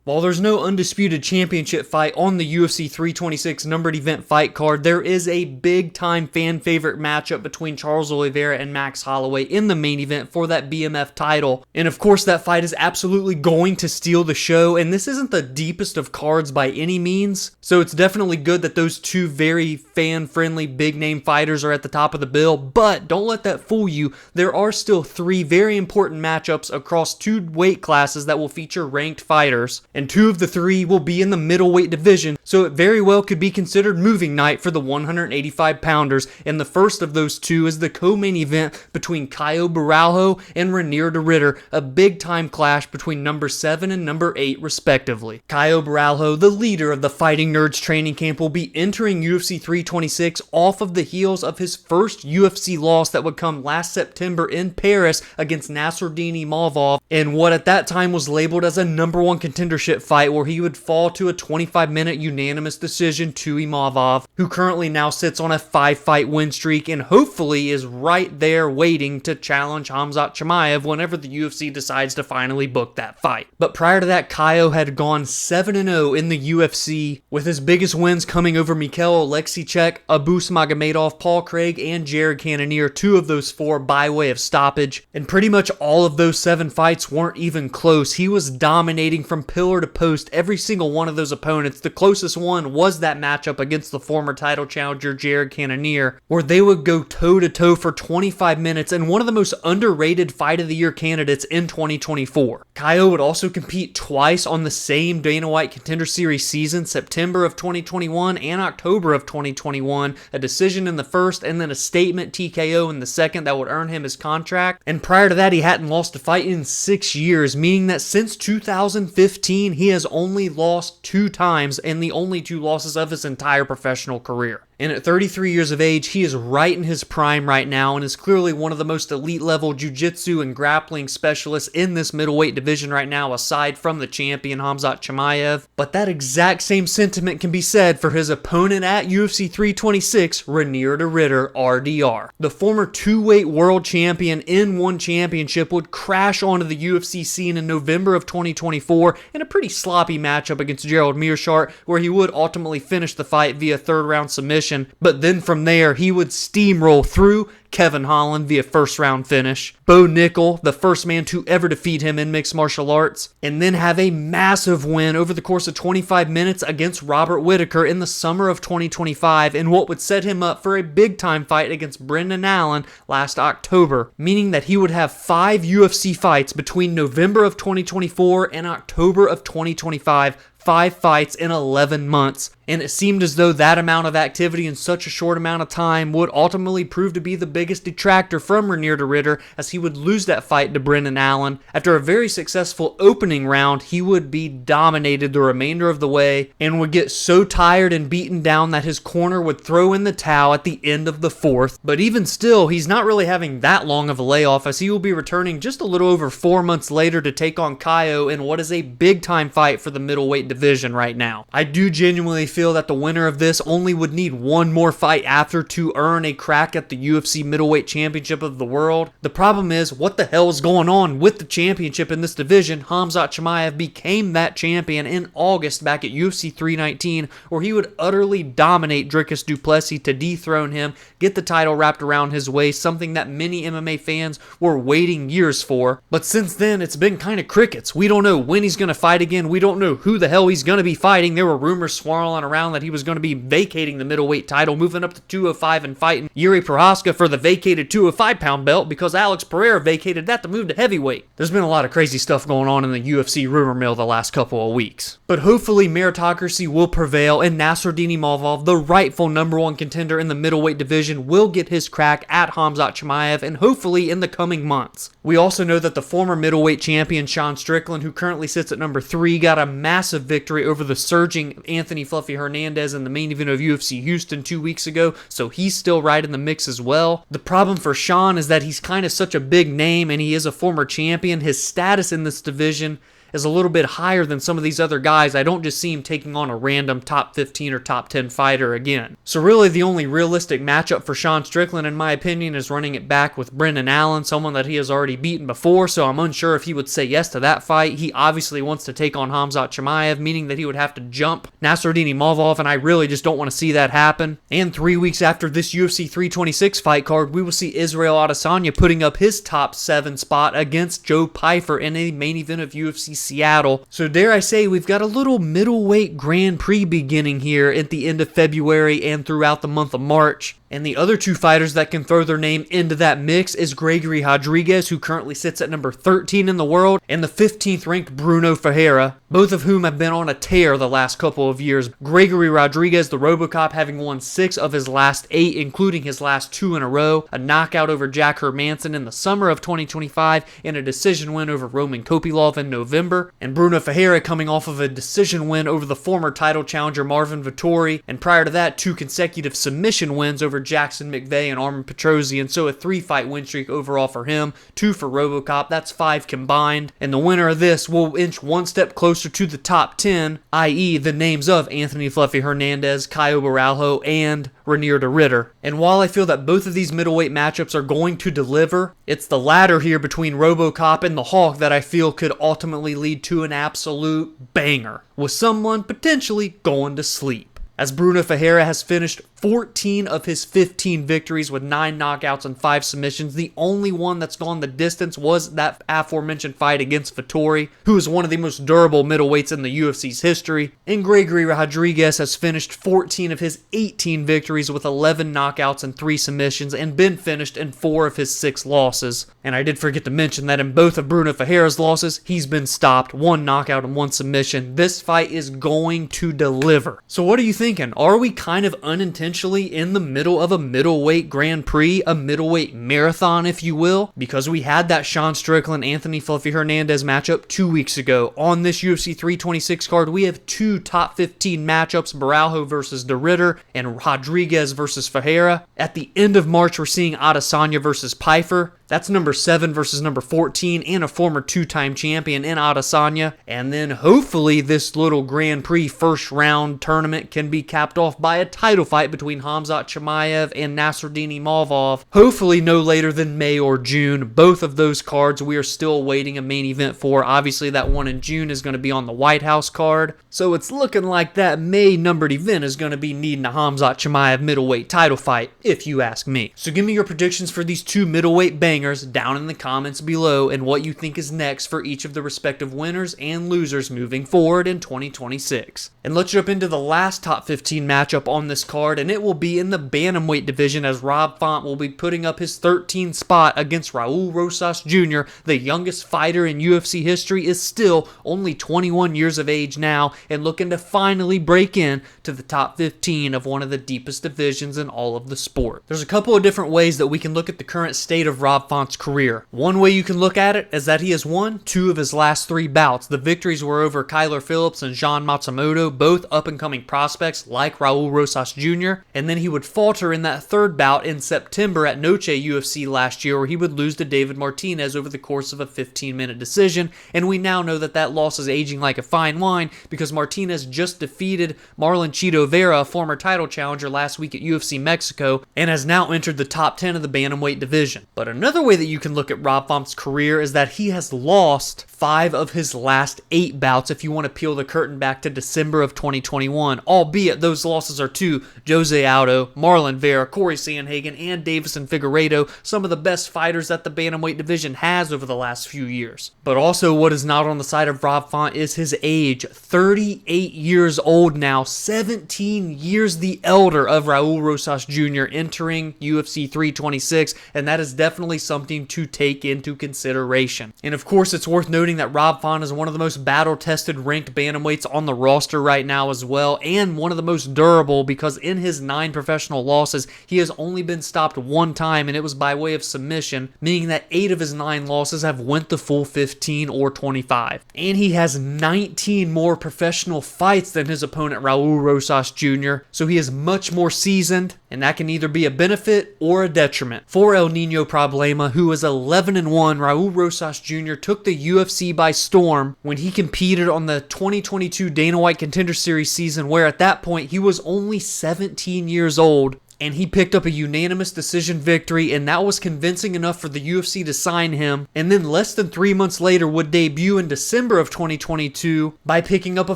While there's no undisputed championship fight on the UFC 326 numbered event fight card, there is a big-time fan favorite matchup between Charles Oliveira and Max Holloway in the main event for that BMF title. And of course, that fight is absolutely going to steal the show, and this isn't the deepest of cards by any means, so it's definitely good that those two very fan-friendly, big-name fighters are at the top of the bill, but don't let that fool you. There are still three very important matchups across two weight classes that will feature ranked fighters, and two of the three will be in the middleweight division, so it very well could be considered moving night for the 185-pounders, and the first of those two is the co-main event between Caio Borralho and Reinier de Ridder, a big-time clash between number 7 and number 8 respectively. Caio Borralho, the leader of the Fighting Nerds training camp, will be entering UFC 326 off of the heels of his first UFC loss that would come last September in Paris against Nassourdine Imavov, in what at that time was labeled as a number 1 contendership fight where he would fall to a 25-minute unanimous decision to Imavov, who currently now sits on a 5-fight win streak and hopefully is right there waiting to challenge Khamzat Chimaev whenever the UFC decides to finally book that fight. But prior to that, Caio had gone 7-0 in the UFC, with his biggest wins coming over Mikhail Oleksiejczuk, Abus Magomedov, Paul Craig, and Jared Cannonier, 2 of those 4 by way of stoppage. And pretty much all of those 7 fights weren't even close. He was dominating from pillar to post every single one of those opponents. The closest one was that matchup against the former title challenger Jared Cannonier, where they would go toe-to-toe for 25 minutes and one of the most underrated Fight of the Year candidates in 2024. Caio would also compete twice on the same Dana White Contender Series season, September of 2021 and October of 2021, a decision in the first and then a statement TKO in the second that would earn him his contract. And prior to that, he hadn't lost a fight in 6 years, meaning that since 2015, he has only lost 2 times, and the only 2 losses of his entire professional career. And at 33 years of age, he is right in his prime right now and is clearly one of the most elite level jiu-jitsu and grappling specialists in this middleweight division right now, aside from the champion Khamzat Chimaev. But that exact same sentiment can be said for his opponent at UFC 326, Reinier de Ridder, RDR. The former 2-weight world champion in one championship would crash onto the UFC scene in November of 2024 in a pretty sloppy matchup against Gerald Meerschaert, where he would ultimately finish the fight via 3rd-round submission. But then from there, he would steamroll through Kevin Holland via first-round finish, Bo Nickel, the first man to ever defeat him in mixed martial arts, and then have a massive win over the course of 25 minutes against Robert Whittaker in the summer of 2025 in what would set him up for a big-time fight against Brendan Allen last October, meaning that he would have 5 UFC fights between November of 2024 and October of 2025, 5 fights in 11 months, and it seemed as though that amount of activity in such a short amount of time would ultimately prove to be the biggest detractor from Reinier de Ridder, as he would lose that fight to Brendan Allen. After a very successful opening round, he would be dominated the remainder of the way and would get so tired and beaten down that his corner would throw in the towel at the end of the 4th. But even still, he's not really having that long of a layoff, as he will be returning just a little over 4 months later to take on Caio in what is a big-time fight for the middleweight division right now. I do genuinely feel that the winner of this only would need one more fight after to earn a crack at the UFC Middleweight Championship of the world. The problem is, what the hell is going on with the championship in this division? Khamzat Chimaev became that champion in August back at UFC 319, where he would utterly dominate Dricus du Plessis to dethrone him, get the title wrapped around his waist, something that many MMA fans were waiting years for. But since then, it's been kind of crickets. We don't know when he's going to fight again. We don't know who the hell he's going to be fighting. There were rumors swirling around that he was going to be vacating the middleweight title, moving up to 205 and fighting Yuri Prohaska for the vacated 205-pound belt because Alex Pereira vacated that to move to heavyweight. There's been a lot of crazy stuff going on in the UFC rumor mill the last couple of weeks. But hopefully meritocracy will prevail and Nassourdine Imavov, the rightful number 1 contender in the middleweight division, will get his crack at Khamzat Chimaev, and hopefully in the coming months. We also know that the former middleweight champion Sean Strickland, who currently sits at number 3, got a massive victory over the surging Anthony Fluffy Hernandez in the main event of UFC Houston 2 weeks ago, so he's still right in the mix as well. The problem for Sean is that he's kind of such a big name and he is a former champion. His status in this division is a little bit higher than some of these other guys, I don't just see him taking on a random top 15 or top 10 fighter again. So really the only realistic matchup for Sean Strickland, in my opinion, is running it back with Brendan Allen, someone that he has already beaten before, so I'm unsure if he would say yes to that fight. He obviously wants to take on Khamzat Chimaev, meaning that he would have to jump Nassourdine Imavov, and I really just don't want to see that happen. And 3 weeks after this UFC 326 fight card, we will see Israel Adesanya putting up his top 7 spot against Joe Pyfer in a main event of UFC Seattle. So dare I say, we've got a little middleweight Grand Prix beginning here at the end of February and throughout the month of March. And the other two fighters that can throw their name into that mix is Gregory Rodrigues, who currently sits at number 13 in the world, and the 15th ranked Bruno Ferreira, both of whom have been on a tear the last couple of years. Gregory Rodrigues, the Robocop, having won 6 of his last 8, including his last 2 in a row, a knockout over Jack Hermanson in the summer of 2025, and a decision win over Roman Kopylov in November. And Bruno Ferreira coming off of a decision win over the former title challenger Marvin Vettori, and prior to that, 2 consecutive submission wins over Jackson McVeigh and Armin Petrosyan, so a 3-fight win streak overall for him, 2 for Robocop, that's 5 combined, and the winner of this will inch one step closer to the top 10, i.e. the names of Anthony Fluffy Hernandez, Caio Borralho, and Reinier de Ridder. And while I feel that both of these middleweight matchups are going to deliver, it's the latter here between Robocop and the Hawk that I feel could ultimately lead to an absolute banger, with someone potentially going to sleep, as Bruno Ferreira has finished 14 of his 15 victories with 9 knockouts and 5 submissions. The only one that's gone the distance was that aforementioned fight against Vettori, who is one of the most durable middleweights in the UFC's history. And Gregory Rodrigues has finished 14 of his 18 victories with 11 knockouts and 3 submissions, and been finished in 4 of his 6 losses. And I did forget to mention that in both of Bruno Ferreira's losses, he's been stopped, 1 knockout and 1 submission. This fight is going to deliver. So what are you thinking? Are we kind of unintentionally in the middle of a middleweight Grand Prix, a middleweight marathon, if you will? Because we had that Sean Strickland Anthony Fluffy Hernandez matchup 2 weeks ago. On this UFC 326 card, we have 2 top 15 matchups, Borralho versus de Ridder and Rodrigues versus Ferreira. At the end of March, we're seeing Adesanya versus Pyfer. That's number 7 versus number 14 and a former 2-time champion in Adesanya. And then hopefully this little Grand Prix first round tournament can be capped off by a title fight between Khamzat Chimaev and Nassourdine Imavov. Hopefully no later than May or June. Both of those cards we are still awaiting a main event for. Obviously that one in June is going to be on the White House card. So it's looking like that May numbered event is going to be needing a Khamzat Chimaev middleweight title fight, if you ask me. So give me your predictions for these 2 middleweight bangers down in the comments below, and what you think is next for each of the respective winners and losers moving forward in 2026. And let's jump into the last top 15 matchup on this card, and it will be in the bantamweight division, as Rob Font will be putting up his 13th spot against Raul Rosas Jr. The youngest fighter in UFC history, is still only 21 years of age now and looking to finally break in to the top 15 of one of the deepest divisions in all of the sport. There's a couple of different ways that we can look at the current state of Rob Font's career. One way you can look at it is that he has won 2 of his last 3 bouts. The victories were over Kyler Phillips and Jean Matsumoto, both up-and-coming prospects like Raul Rosas Jr., and then he would falter in that 3rd bout in September at Noche UFC last year, where he would lose to David Martinez over the course of a 15-minute decision, and we now know that that loss is aging like a fine wine because Martinez just defeated Marlon Chito Vera, a former title challenger, last week at UFC Mexico, and has now entered the top 10 of the bantamweight division. But another way that you can look at Rob Font's career is that he has lost 5 of his last 8 bouts, if you want to peel the curtain back to December of 2021, albeit those losses are to Jose Aldo, Marlon Vera, Corey Sandhagen, and Davison Figueiredo, some of the best fighters that the bantamweight division has over the last few years. But also what is not on the side of Rob Font is his age. 38 years old now, 17 years the elder of Raul Rosas Jr. entering UFC 326, and that is definitely something to take into consideration. And of course, it's worth noting that Rob Font is one of the most battle-tested ranked bantamweights on the roster right now as well, and one of the most durable, because in his 9 professional losses, he has only been stopped 1 time, and it was by way of submission, meaning that 8 of his 9 losses have went the full 15 or 25. And he has 19 more professional fights than his opponent Raul Rosas Jr., so he is much more seasoned, and that can either be a benefit or a detriment. For El Nino Problema, who was 11-1, Raul Rosas Jr. took the UFC by storm when he competed on the 2022 Dana White Contender Series season, where at that point he was only 17 years old. And he picked up a unanimous decision victory, and that was convincing enough for the UFC to sign him. And then less than 3 months later would debut in December of 2022 by picking up a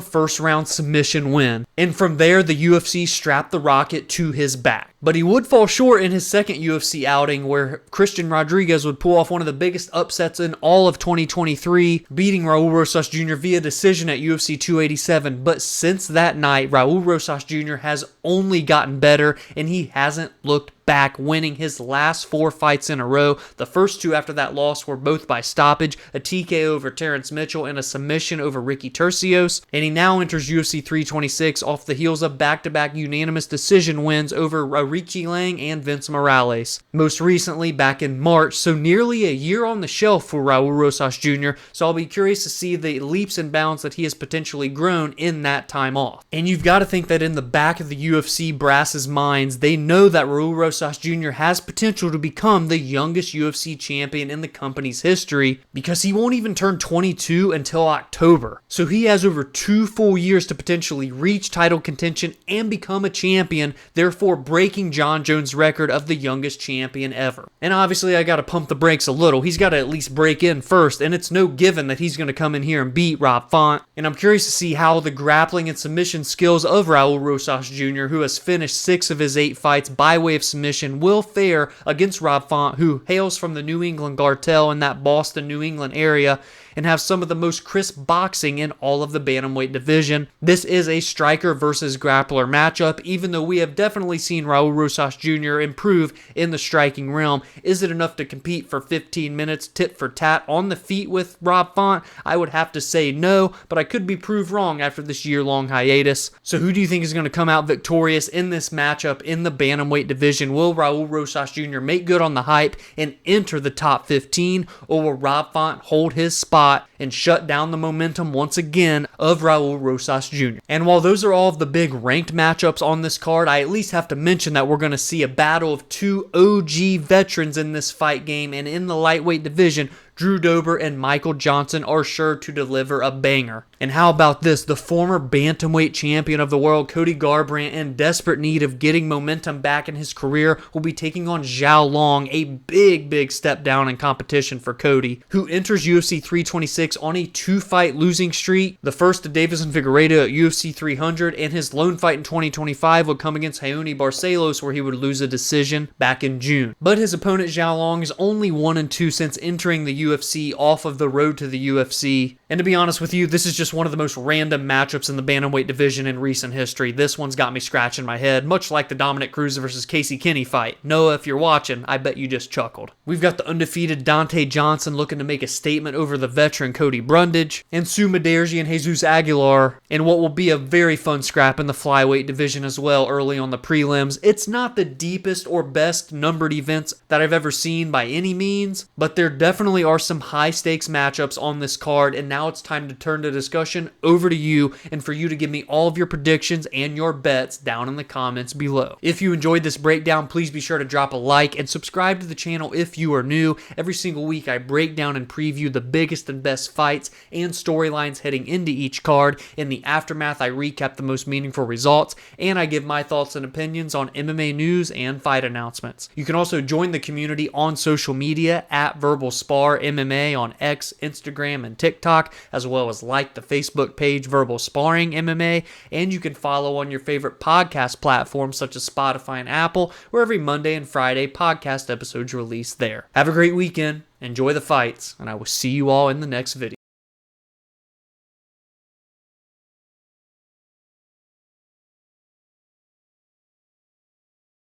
first-round submission win. And from there, the UFC strapped the rocket to his back. But he would fall short in his second UFC outing, where Christian Rodrigues would pull off one of the biggest upsets in all of 2023, beating Raul Rosas Jr. via decision at UFC 287. But since that night, Raul Rosas Jr. has only gotten better, and he hasn't looked back, winning his last 4 fights in a row. The first 2 after that loss were both by stoppage, a TKO over Terrence Mitchell and a submission over Ricky Turcios. And he now enters UFC 326 off the heels of back-to-back unanimous decision wins over Richie Lang and Vince Morales. Most recently back in March, so nearly a year on the shelf for Raul Rosas Jr., so I'll be curious to see the leaps and bounds that he has potentially grown in that time off. And you've got to think that in the back of the UFC brass's minds, they know that Raul Rosas Jr. has potential to become the youngest UFC champion in the company's history, because he won't even turn 22 until October. So he has over 2 full years to potentially reach title contention and become a champion, therefore breaking John Jones' record of the youngest champion ever. And obviously I gotta pump the brakes a little. He's gotta at least break in first, and it's no given that he's gonna come in here and beat Rob Font. And I'm curious to see how the grappling and submission skills of Raul Rosas Jr., who has finished 6 of his 8 fights by way of submission, will fare against Rob Font, who hails from the New England cartel in that Boston, New England area, and have some of the most crisp boxing in all of the bantamweight division. This is a striker versus grappler matchup, even though we have definitely seen Raul Rosas Jr. improve in the striking realm. Is it enough to compete for 15 minutes tit for tat on the feet with Rob Font? I would have to say no, but I could be proved wrong after this year-long hiatus. So who do you think is going to come out victorious in this matchup in the bantamweight division? Will Raul Rosas Jr. make good on the hype and enter the top 15, or will Rob Font hold his spot and shut down the momentum once again of Raul Rosas Jr.? And while those are all of the big ranked matchups on this card, I at least have to mention that we're going to see a battle of 2 OG veterans in this fight game, and in the lightweight division, Drew Dober and Michael Johnson are sure to deliver a banger. And how about this? The former bantamweight champion of the world, Cody Garbrandt, in desperate need of getting momentum back in his career, will be taking on Zhao Long, a big step down in competition for Cody, who enters UFC 326 on a 2-fight losing streak. The first to Davison Figueiredo at UFC 300, and his lone fight in 2025 would come against Raoni Barcelos, where he would lose a decision back in June. But his opponent Zhao Long is only 1-2 since entering the UFC off of the road to the UFC. And to be honest with you, this is just one of the most random matchups in the bantamweight division in recent history. This one's got me scratching my head, much like the Dominic Cruz versus Casey Kenny fight. Noah, if you're watching, I bet you just chuckled. We've got the undefeated Dante Johnson looking to make a statement over the veteran Cody Brundage, and Sue Madergi and Jesus Aguilar in what will be a very fun scrap in the flyweight division as well early on the prelims. It's not the deepest or best numbered events that I've ever seen by any means, but there definitely are some high stakes matchups on this card, and now it's time to turn the discussion over to you and for you to give me all of your predictions and your bets down in the comments below. If you enjoyed this breakdown, please be sure to drop a like and subscribe to the channel if you are new. Every single week I break down and preview the biggest and best fights and storylines heading into each card. In the aftermath, I recap the most meaningful results, and I give my thoughts and opinions on MMA news and fight announcements. You can also join the community on social media at Verbal Spar MMA on X, Instagram, and TikTok, as well as like the Facebook page Verbal Sparring MMA, and you can follow on your favorite podcast platforms such as Spotify and Apple, where every Monday and Friday podcast episodes release there. Have a great weekend, enjoy the fights, and I will see you all in the next video.